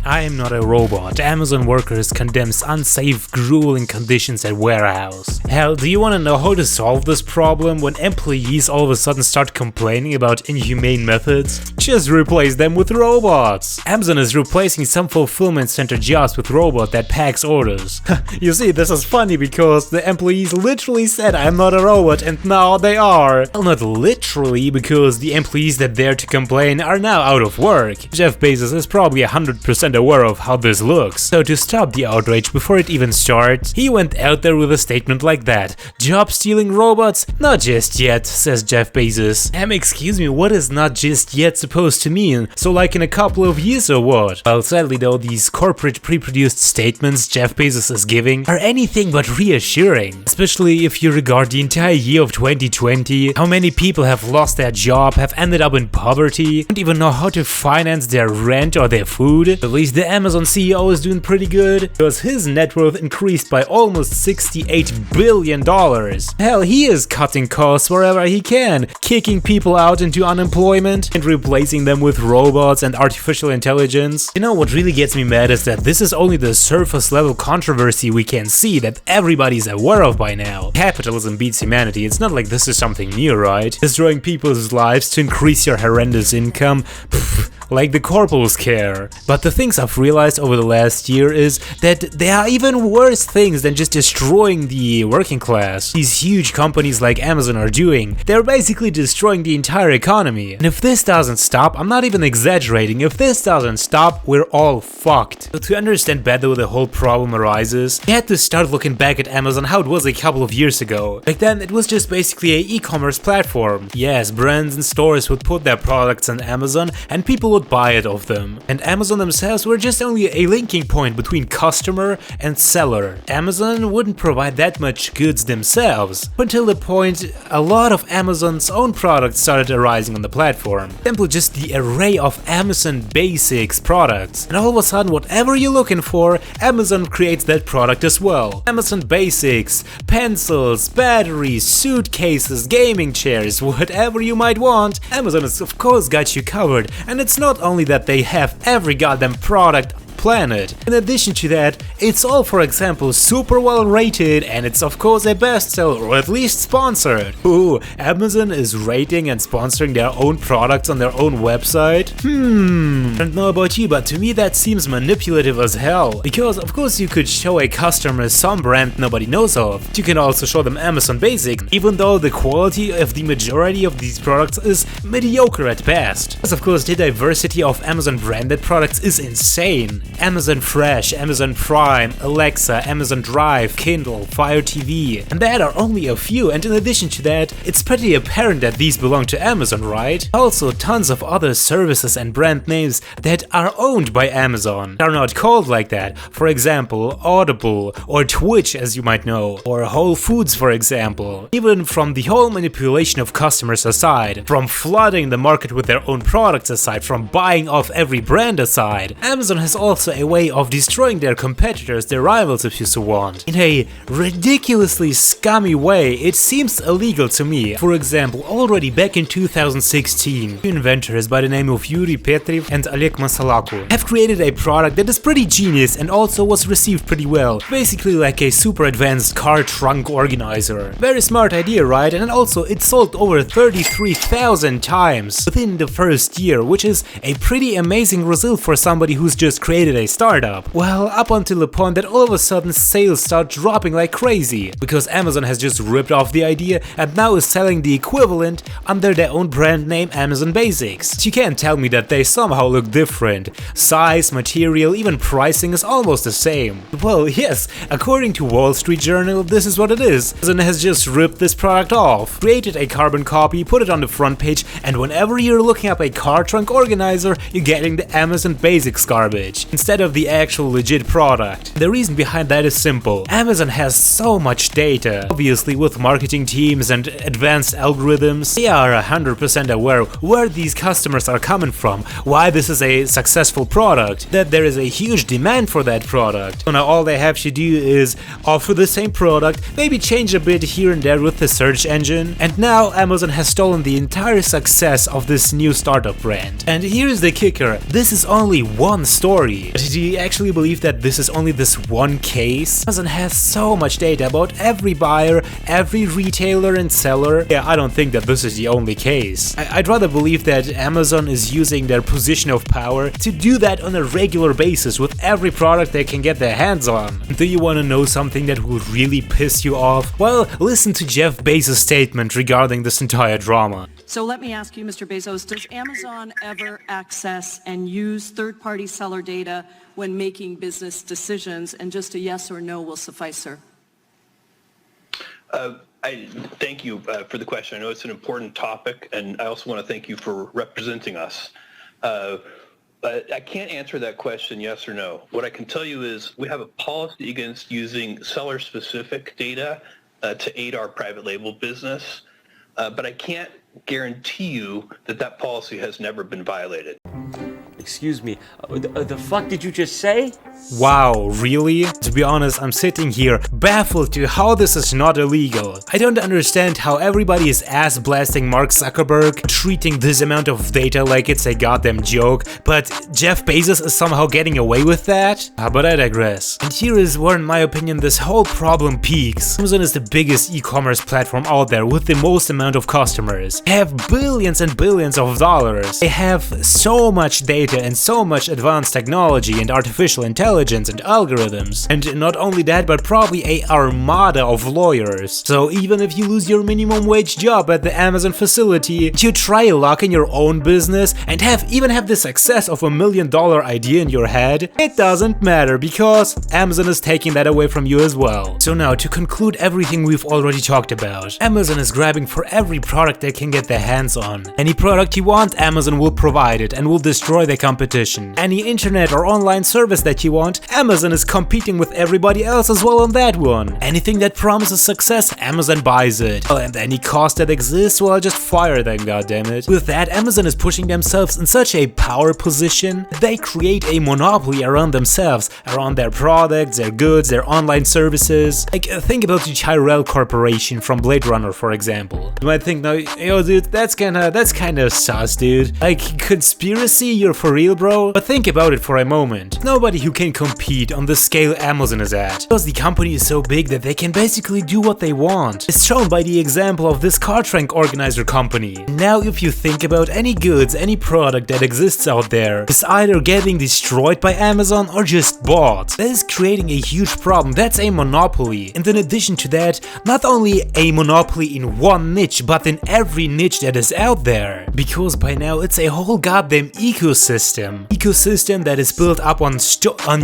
I am not a robot. Amazon workers condemns unsafe, grueling conditions at warehouse. Hell, do you want to know how to solve this problem when employees all of a sudden start complaining about inhumane methods? Just replace them with robots. Amazon is replacing some fulfillment center jobs with robot that packs orders. You see, this is funny because the employees literally said I'm not a robot and now they are. Well, not literally, because the employees that dare to complain are now out of work. Jeff Bezos is probably 100% aware of how this looks. So to stop the outrage before it even starts, he went out there with a statement like that. Job stealing robots? Not just yet, says Jeff Bezos. Excuse me, what is not just yet supposed to mean? So like in a couple of years or what? Well, sadly though, these corporate pre-produced statements Jeff Bezos is giving are anything but reassuring. Especially if you regard the entire year of 2020, how many people have lost their job, have ended up in poverty, don't even know how to finance their rent or their food. At least the Amazon CEO is doing pretty good, because his net worth increased by almost $68 billion. Hell, he is cutting costs wherever he can, kicking people out into unemployment and replacing them with robots and artificial intelligence. You know what really gets me mad is that this is only the surface level controversy we can see that everybody's aware of by now. Capitalism beats humanity. It's not like this is something new, right? Destroying people's lives to increase your horrendous income? Pfft, like the corporals care. But the things I've realized over the last year is that there are even worse things than just destroying the working class. These huge companies like Amazon are doing. They're basically destroying the entire economy. And if this doesn't stop, I'm not even exaggerating, if this doesn't stop, we're all fucked. So to understand better where the whole problem arises, you had to start looking back at Amazon how it was a couple of years ago. Back then, it was just basically an e-commerce platform. Yes, brands and stores would put their products on Amazon and people would buy it off them. And Amazon themselves were just only a linking point between customer and seller. Amazon wouldn't provide that much goods themselves, until the point a lot of Amazon's own products started arising on the platform. Example, just the array of Amazon Basics products. And all of a sudden, whatever you're looking for, Amazon creates that product as well. Amazon Basics, pencils, batteries, suitcases, gaming chairs, whatever you might want, Amazon has of course got you covered. And it's not only that they have every goddamn product planet. In addition to that, it's all, for example, super well rated, and it's of course a bestseller, or at least sponsored. Ooh, Amazon is rating and sponsoring their own products on their own website? I don't know about you, but to me that seems manipulative as hell. Because of course you could show a customer some brand nobody knows of. You can also show them Amazon Basic, even though the quality of the majority of these products is mediocre at best. Because of course the diversity of Amazon branded products is insane. Amazon Fresh, Amazon Prime, Alexa, Amazon Drive, Kindle, Fire TV, and that are only a few, and in addition to that, it's pretty apparent that these belong to Amazon, right? Also tons of other services and brand names that are owned by Amazon are not called like that. For example, Audible, or Twitch as you might know, or Whole Foods for example. Even from the whole manipulation of customers aside, from flooding the market with their own products aside, from buying off every brand aside, Amazon has also a way of destroying their competitors, their rivals if you so want. In a ridiculously scummy way, it seems illegal to me. For example, already back in 2016, two inventors by the name of Yuri Petrev and Oleg Masalaku have created a product that is pretty genius and also was received pretty well. Basically like a super advanced car trunk organizer. Very smart idea, right? And also it sold over 33,000 times within the first year, which is a pretty amazing result for somebody who's just created a startup. Well, up until the point that all of a sudden sales start dropping like crazy, because Amazon has just ripped off the idea and now is selling the equivalent under their own brand name Amazon Basics. But you can't tell me that they somehow look different. Size, material, even pricing is almost the same. Well, yes, according to Wall Street Journal, this is what it is. Amazon has just ripped this product off, created a carbon copy, put it on the front page, and whenever you're looking up a car trunk organizer, you're getting the Amazon Basics garbage instead of the actual legit product. The reason behind that is simple. Amazon has so much data. Obviously, with marketing teams and advanced algorithms, they are 100% aware where these customers are coming from, why this is a successful product, that there is a huge demand for that product. So now all they have to do is offer the same product, maybe change a bit here and there with the search engine, and now Amazon has stolen the entire success of this new startup brand. And here's the kicker, this is only one story. company. But do you actually believe that this is only this one case? Amazon has so much data about every buyer, every retailer and seller. Yeah, I don't think that this is the only case. I'd rather believe that Amazon is using their position of power to do that on a regular basis with every product they can get their hands on. Do you want to know something that will really piss you off? Well, listen to Jeff Bezos' statement regarding this entire drama. So let me ask you, Mr. Bezos, does Amazon ever access and use third-party seller data when making business decisions? And just a yes or no will suffice, sir. I thank you for the question. I know it's an important topic, and I also want to thank you for representing us. But I can't answer that question yes or no. What I can tell you is we have a policy against using seller-specific data to aid our private label business, but I can't guarantee you that that policy has never been violated. Excuse me, the fuck did you just say? Wow, really? To be honest, I'm sitting here baffled to how this is not illegal. I don't understand how everybody is ass-blasting Mark Zuckerberg, treating this amount of data like it's a goddamn joke, but Jeff Bezos is somehow getting away with that? But I digress. And here is where, in my opinion, this whole problem peaks. Amazon is the biggest e-commerce platform out there with the most amount of customers. They have billions and billions of dollars. They have so much data and so much advanced technology and artificial intelligence and algorithms. And not only that, but probably a armada of lawyers. So even if you lose your minimum wage job at the Amazon facility, you try luck in your own business and even have the success of $1 million idea in your head, it doesn't matter because Amazon is taking that away from you as well. So now, to conclude everything we've already talked about, Amazon is grabbing for every product they can get their hands on. Any product you want, Amazon will provide it and will destroy the competition. Any internet or online service that you want, Amazon is competing with everybody else as well on that one. Anything that promises success, Amazon buys it. And any cost that exists, well, just fire them, goddammit. With that, Amazon is pushing themselves in such a power position that they create a monopoly around themselves, around their products, their goods, their online services. Like, think about the Tyrell Corporation from Blade Runner, for example. You might think, no, yo dude, that's kinda sus, dude. Like, conspiracy, you're for real, bro? But think about it for a moment. Nobody who can compete on the scale Amazon is at, because the company is so big that they can basically do what they want. It's shown by the example of this card rank organizer company. Now, if you think about any goods, any product that exists out there is either getting destroyed by Amazon or just bought. That is creating a huge problem. That's a monopoly. And in addition to that, not only a monopoly in one niche, but in every niche that is out there. Because by now it's a whole goddamn ecosystem that is built up on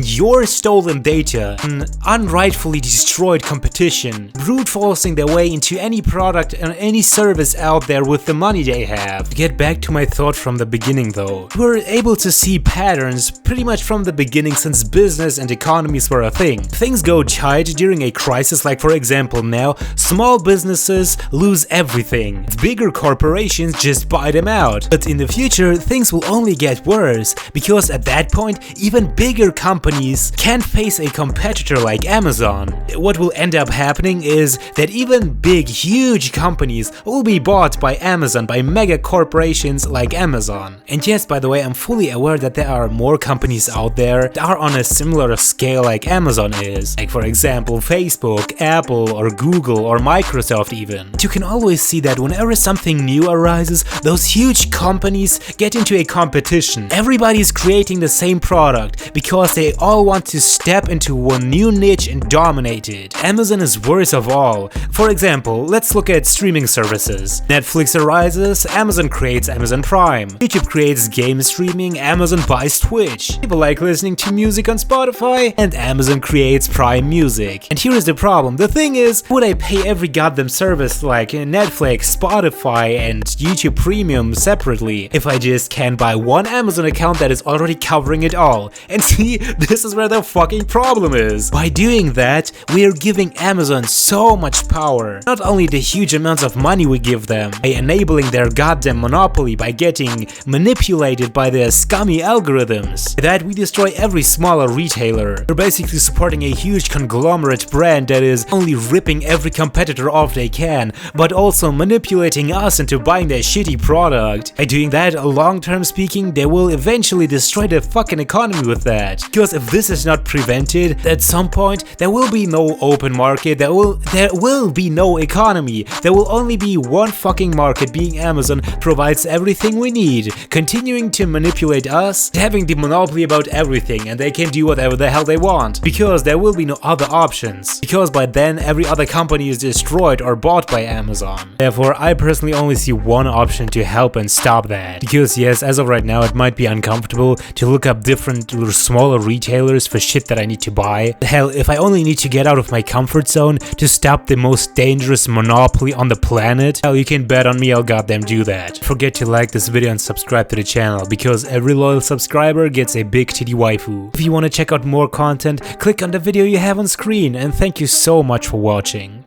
your stolen data, an unrightfully destroyed competition, brute forcing their way into any product and any service out there with the money they have. To get back to my thought from the beginning though, we're able to see patterns pretty much from the beginning since business and economies were a thing. Things go tight during a crisis, like for example now, small businesses lose everything. Bigger corporations just buy them out. But in the future, things will only get worse, because at that point, even bigger companies can't face a competitor like Amazon. What will end up happening is that even big, huge companies will be bought by Amazon, by mega corporations like Amazon. And yes, by the way, I'm fully aware that there are more companies out there that are on a similar scale like Amazon is. Like for example, Facebook, Apple, or Google, or Microsoft even. You can always see that whenever something new arises, those huge companies get into a competition. Everybody's creating the same product because they all want to step into one new niche and dominate it. Amazon is worst of all. For example, let's look at streaming services. Netflix arises, Amazon creates Amazon Prime. YouTube creates game streaming, Amazon buys Twitch. People like listening to music on Spotify, and Amazon creates Prime Music. And here is the problem. The thing is, would I pay every goddamn service like Netflix, Spotify, and YouTube Premium separately if I just can buy one Amazon account that is already covering it all? And see, This is where the fucking problem is. By doing that, we are giving Amazon so much power. Not only the huge amounts of money we give them, by enabling their goddamn monopoly by getting manipulated by their scummy algorithms. By that, we destroy every smaller retailer. We're basically supporting a huge conglomerate brand that is only ripping every competitor off they can, but also manipulating us into buying their shitty product. By doing that, long-term speaking, they will eventually destroy the fucking economy with that. Because if this is not prevented, at some point there will be no open market, there will be no economy. There will only be one fucking market, being Amazon provides everything we need, continuing to manipulate us, having the monopoly about everything, and they can do whatever the hell they want. Because there will be no other options. Because by then every other company is destroyed or bought by Amazon. Therefore, I personally only see one option to help and stop that. Because yes, as of right now, it might be uncomfortable to look up different smaller retailers for shit that I need to buy. Hell, if I only need to get out of my comfort zone to stop the most dangerous monopoly on the planet, hell, you can bet on me I'll goddamn do that. Don't forget to like this video and subscribe to the channel, because every loyal subscriber gets a big titty waifu. If you want to check out more content, click on the video you have on screen, and thank you so much for watching.